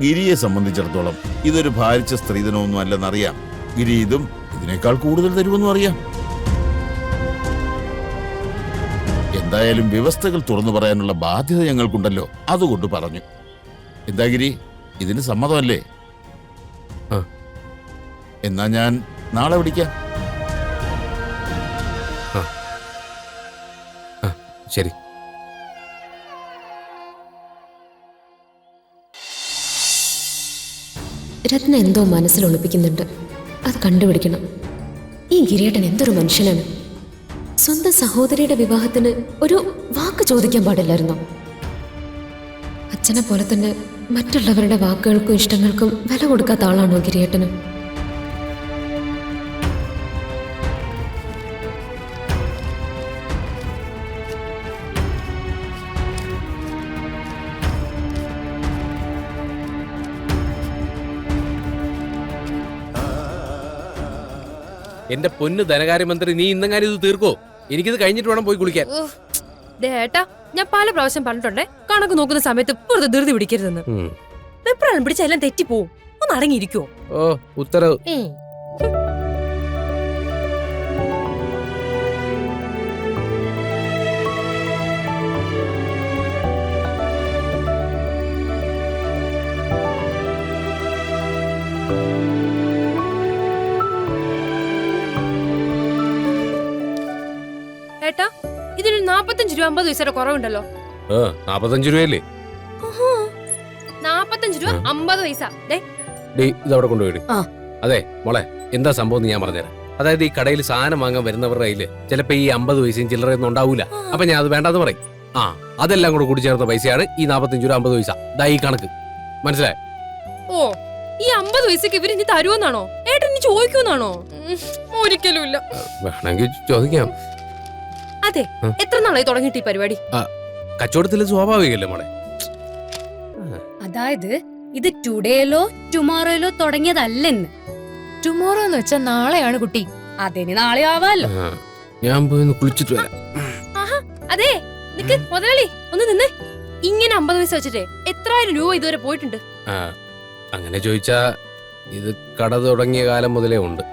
ഗിരിയെ സംബന്ധിച്ചിടത്തോളം ഇതൊരു ഭാരിച്ച സ്ത്രീധനമൊന്നും അല്ലെന്നറിയാം. ഗിരി ഇതും ഇതിനേക്കാൾ കൂടുതൽ തരുമെന്നും അറിയാം. എന്തായാലും വ്യവസ്ഥകൾ തുറന്നു പറയാനുള്ള ബാധ്യത ഞങ്ങൾക്കുണ്ടല്ലോ, അതുകൊണ്ട് പറഞ്ഞു. എന്താ ഗിരി, ഇതിന് സമ്മതമല്ലേ? എന്നാ ഞാൻ നാളെ വിളിക്കാം. ശരി. രത്ന എന്തോ മനസ്സിൽ ഒളിപ്പിക്കുന്നുണ്ട്, അത് കണ്ടുപിടിക്കണം. ഈ ഗിരിയേട്ടൻ എന്തൊരു മനുഷ്യനാണ്. സ്വന്തം സഹോദരിയുടെ വിവാഹത്തിന് ഒരു വാക്ക് ചോദിക്കാൻ പാടില്ലായിരുന്നോ? അച്ഛനെ പോലെ തന്നെ മറ്റുള്ളവരുടെ വാക്കുകൾക്കും ഇഷ്ടങ്ങൾക്കും വില കൊടുക്കാത്ത ആളാണോ ഗിരിയേട്ടനും? എന്റെ പൊന്ന് ധനകാര്യമന്ത്രി, നീ ഇന്നെങ്ങാനും ഇത് തീർക്കോ? എനിക്കിത് കഴിഞ്ഞിട്ട് വേണം പോയി കുളിക്കാൻ. ഏട്ടാ, ഞാൻ പല പ്രാവശ്യം പറഞ്ഞിട്ടുണ്ടേ കണക്ക് നോക്കുന്ന സമയത്ത് വെറുതെ ധൃതി പിടിക്കരുതെന്ന്. എപ്പോഴാണ് പിടിച്ച എല്ലാം തെറ്റിപ്പോവും. ഒന്ന് അടങ്ങിയിരിക്കുവോ? ഓ, ഉത്തരവ്. ഏട്ടാ, ഇതിന് 45 രൂപ 50 പൈസയുടെ കുറവുണ്ടല്ലോ. 45 രൂപയല്ലേ? 45 രൂപ 50 പൈസ. ഇതവിടെ കൊണ്ടുപോയി. അതെ മോളെ, എന്താ സംഭവം ഞാൻ പറഞ്ഞുതരാം. അതായത് ഈ കടയിൽ സാധനം വാങ്ങാൻ വരുന്നവരുടെ കയ്യില് ചിലപ്പോ ഈ 50 പൈസയും ചില്ലറയൊന്നും ഉണ്ടാവൂല. അപ്പൊ ഞാൻ അത് വേണ്ടെന്ന് പറയും. അതെല്ലാം കൂടെ കൂടി ചേർത്ത പൈസയാണ് ഈ 45 രൂപ 50 പൈസ. ദാ ഈ കണക്ക് മനസ്സിലായി? ഓ, ഈ 50 പൈസക്ക് ഇവര് ഇനി തരുമെന്നാണോ? ഏട്ടൻ ഇനി ചോദിക്കുമെന്നാണോ? ഒരിക്കലും ഇല്ല. വേണമെങ്കിൽ ചോദിക്കാം. അതെ, എത്ര നാളായി തുടങ്ങിയിട്ട് ഈ പരിപാടി? കച്ചവടത്തില് സ്വാഭാവികല്ലേ മോളെ. അതായത് ഇത് ടുഡേയിലോ ടുമോറോയിലോ തുടങ്ങിയതല്ലെന്ന്. ടുമോറോ എന്ന് വെച്ചാൽ നാളെയാണ് കുട്ടി. അതിന് നാളെ ആവാലോ. ഞാൻ പോയി കുളിച്ചിട്ട് വരാം. അതെ, നിക്ക് മുതലാളി, ഒന്ന് നിന്ന്. ഇങ്ങനെ 50 പൈസ വെച്ചിട്ടേ എത്രായിരം രൂപ ഇതുവരെ പോയിട്ടുണ്ട്? അങ്ങനെ ചോദിച്ചാ ഇത് കട തുടങ്ങിയ കാലം മുതലേ ഉണ്ട്.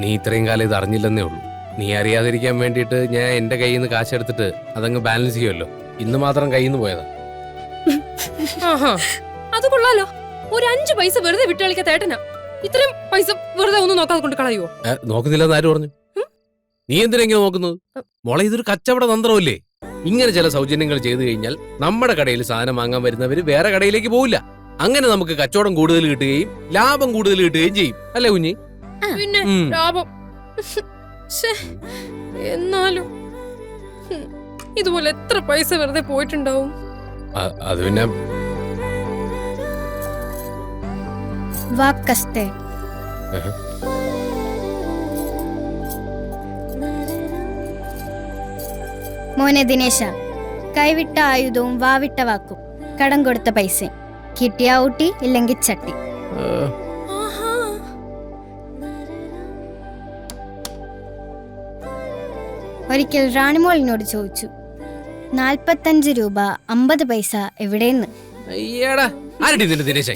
നീ ഇത്രയും കാലം ഇത് അറിഞ്ഞില്ലെന്നേ ഉള്ളൂ. നീ അറിയാതിരിക്കാൻ വേണ്ടിയിട്ട് ഞാൻ എന്റെ കയ്യിൽ നിന്ന് കാശെടുത്തിട്ട് അതങ്ങ് ബാലൻസ് ചെയ്യുമല്ലോ. ഇന്ന് മാത്രം കയ്യിൽ നിന്ന് പോയതാ. അത് കൊള്ളാലോ. ഒരു 5 പൈസ വെറുതെ വിട്ടുകളിക്കാത്ത ഏട്ടനാ. ഇത്രയും പൈസ വെറുതെ ഒന്നും നോക്കാതെ കൊണ്ട് കളയുവോ? നോക്കുന്നില്ലെന്ന് ആര് പറഞ്ഞു? നീ എന്തിനെങ്കിലും നോക്കുന്നത്? മോളെ, ഇതൊരു കച്ചവട തന്ത്രമല്ലേ. ഇങ്ങനെ ചില സൗജന്യങ്ങൾ ചെയ്തു കഴിഞ്ഞാൽ നമ്മുടെ കടയിൽ സാധനം വാങ്ങാൻ വരുന്നവര് വേറെ കടയിലേക്ക് പോവില്ല. അങ്ങനെ നമുക്ക് കച്ചവടം കൂടുതൽ കിട്ടുകയും ലാഭം കൂടുതൽ കിട്ടുകയും ചെയ്യും. അല്ലേ കുഞ്ഞി? പിന്നെ ലാഭം. എന്നാലും ഇതുപോലെ എത്ര പൈസ വെറുതെ പോയിട്ടുണ്ടാവും? അത് പിന്നെ വാക്കസ്തേ. മോനെ ദിനേശ, കൈവിട്ട ആയുധവും വാവിട്ട വാക്കും, കടം കൊടുത്ത പൈസ, കിട്ടിയ ഊട്ടി ഇല്ലെങ്കിൽ ചട്ടി. ഒരിക്കൽ റാണിമോളിനോട് ചോദിച്ചു, 45 രൂപ 50 പൈസ എവിടെയെന്ന്. അയ്യടാ, ആരടി നിന്റെ ദിനേശേ?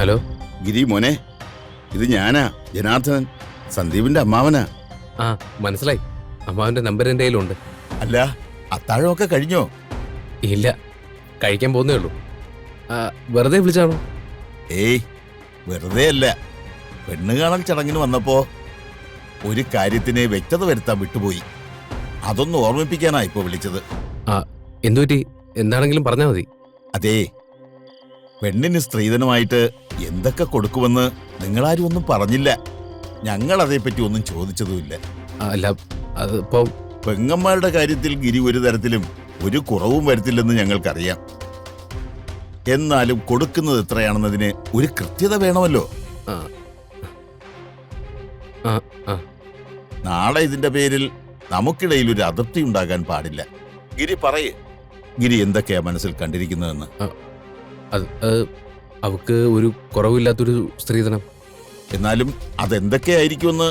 ഹലോ ഗിരി മോനെ, ഇത് ഞാനാ, ജനാർദ്ദനൻ, സന്ദീപിന്റെ അമ്മാവനാ. മനസ്സിലായി. അമ്മാവന്റെ നമ്പർ എന്റെ കയ്യിലുണ്ട്. അല്ല, അത്താഴമൊക്കെ കഴിഞ്ഞോ? ഇല്ല, കഴിക്കാൻ പോകുന്നേ ഉള്ളൂ. വെറുതെ വിളിച്ചാണോ? ഏയ്, വെറുതെ അല്ല. പെണ്ണ് കാണൽ ചടങ്ങിന് വന്നപ്പോ ഒരു കാര്യത്തിന് വ്യക്തത വരുത്താൻ വിട്ടുപോയി. അതൊന്ന് ഓർമ്മിപ്പിക്കാനാ ഇപ്പൊ വിളിച്ചത്. എന്തുപറ്റി? എന്താണെങ്കിലും പറഞ്ഞാൽ മതി. അതേ, പെണ്ണിന് സ്ത്രീധനമായിട്ട് എന്തൊക്കെ കൊടുക്കുമെന്ന് നിങ്ങളാരും ഒന്നും പറഞ്ഞില്ല. ഞങ്ങൾ അതേപ്പറ്റി ഒന്നും ചോദിച്ചതുമില്ല. അല്ല, അതിപ്പോ പെങ്ങന്മാരുടെ കാര്യത്തിൽ ഗിരി ഒരു തരത്തിലും ഒരു കുറവും വരുത്തില്ലെന്ന് ഞങ്ങൾക്കറിയാം. എന്നാലും കൊടുക്കുന്നത് എത്രയാണെന്നതിന് ഒരു കൃത്യത വേണമല്ലോ. ആ ആ ആ നാളെ ഇതിന്റെ പേരിൽ നമുക്കിടയിൽ ഒരു അതിർത്തി ഉണ്ടാകാൻ പാടില്ല. ഗിരി പറയേ, ഗിരി എന്തൊക്കെയാ മനസ്സിൽ കണ്ടിരിക്കുന്നതെന്ന്. അത് അവക്ക് ഒരു കുറവില്ലാത്തൊരു സ്ത്രീധനം. എന്നാലും അതെന്തൊക്കെയായിരിക്കുമെന്ന്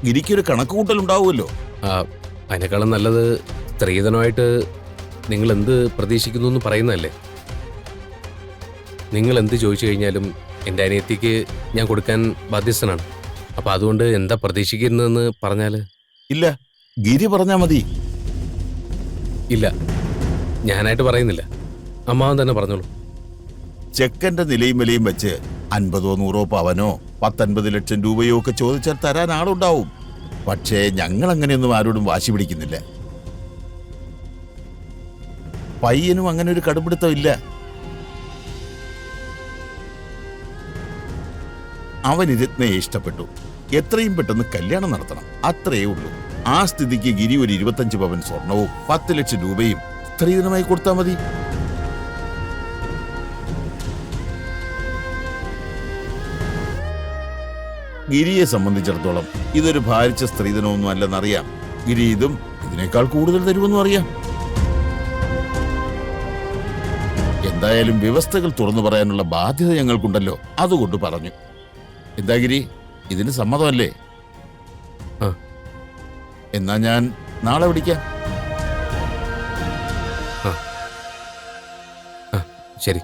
ഗിരിക്കൊരു കണക്കുകൂട്ടൽ ഉണ്ടാവുമല്ലോ. അതിനേക്കാളും നല്ലത് സ്ത്രീധനമായിട്ട് നിങ്ങൾ എന്ത് പ്രതീക്ഷിക്കുന്നു എന്ന് പറയുന്നതല്ലേ. നിങ്ങൾ എന്ത് ചോദിച്ചു കഴിഞ്ഞാലും എൻ്റെ അനിയത്തിക്ക് ഞാൻ കൊടുക്കാൻ ബാധ്യസ്ഥനാണ്. അപ്പം അതുകൊണ്ട് എന്താ പ്രതീക്ഷിക്കുന്നതെന്ന് പറഞ്ഞാൽ. ഇല്ല, ഗിരി പറഞ്ഞാ മതി. ഇല്ല, ഞാനായിട്ട് പറയുന്നില്ല, അമ്മാവൻ തന്നെ പറഞ്ഞോളൂ. ചെക്കന്റെ നിലയും വിലയും വെച്ച് 50 100 പവനോ 10-50 ലക്ഷം രൂപയോ ഒക്കെ ചോദിച്ചാൽ തരാൻ ആളുണ്ടാവും. പക്ഷേ ഞങ്ങൾ അങ്ങനെയൊന്നും ആരോടും വാശി പിടിക്കുന്നില്ല. പയ്യനും അങ്ങനെ ഒരു കടുപിടുത്തം ഇല്ല. അവന് രത്നയെ ഇഷ്ടപ്പെട്ടു. എത്രയും പെട്ടെന്ന് കല്യാണം നടത്തണം, അത്രയേ ഉള്ളൂ. ആ സ്ഥിതിക്ക് ഗിരി ഒരു 25 പവൻ സ്വർണവും 10 ലക്ഷം രൂപയും സ്ത്രീധനമായി കൊടുത്താൽ മതി. ഗിരിയെ സംബന്ധിച്ചിടത്തോളം ഇതൊരു ഭാരിച്ച സ്ത്രീധനമൊന്നും അല്ലെന്നറിയാം. ഗിരി ഇതും ഇതിനേക്കാൾ കൂടുതൽ തരുമെന്നും അറിയാം. എന്തായാലും വ്യവസ്ഥകൾ തുറന്നു പറയാനുള്ള ബാധ്യത ഞങ്ങൾക്കുണ്ടല്ലോ, അതുകൊണ്ട് പറഞ്ഞു. എന്താ ഗിരി, ഇതിന് സമ്മതമല്ലേ? ആ. എന്നാ ഞാൻ നാളെ വിളിക്കാം. ശരി.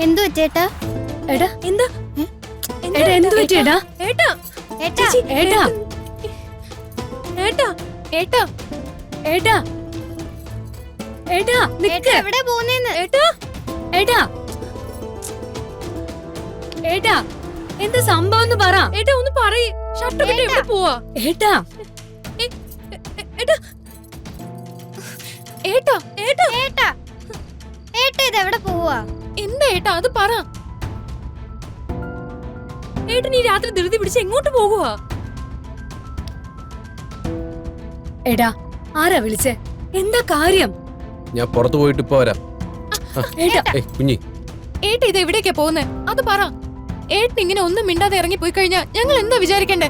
എന്തു പറ്റേട്ടാ? എടാ എന്താ എടാ എന്ത് പറ്റിയടാ? ഏട്ടാ ഏട്ടാ ഏട്ടാ ഏട്ടാ ഏട്ടാ ഏട്ടാ ഏട്ടാ ഏട്ടാ നിക്ക്. എവിടെ പോകുന്നേന്ന്? ഏട്ടാ ഏട്ടാ ഏട്ടാ എന്താ സംഭവം എന്ന് പറ. ഏട്ടാ ഒന്ന് പറയ്. ഷർട്ട് ഇട്ട് എവിടെ പോവാ? ഏട്ടാ ഏട്ടാ ഏട്ടാ ഏട്ടാ ഏട്ടാ ഏട്ടാ ഇതെവിടെ പോവാ? എന്താ ഏട്ടാ അത് പറ. ഏട്ടൻ ഈ രാത്രി ധൃതി പിടിച്ച് എങ്ങോട്ട് പോകുവാ? എടാ ആരാ വിളിച്ചേ? എന്താ കാര്യം? ഞാൻ പുറത്തു പോയിട്ട് ഇപ്പൊ വരാം. ഏട്ടാ കുഞ്ഞി, ഏട്ടാ ഇത് എവിടേക്കാ പോകുന്നേ? അത് പറ. ഏട്ടൻ ഇങ്ങനെ ഒന്നും മിണ്ടാതെ ഇറങ്ങി പോയി കഴിഞ്ഞാ ഞങ്ങൾ എന്താ വിചാരിക്കണ്ടേ?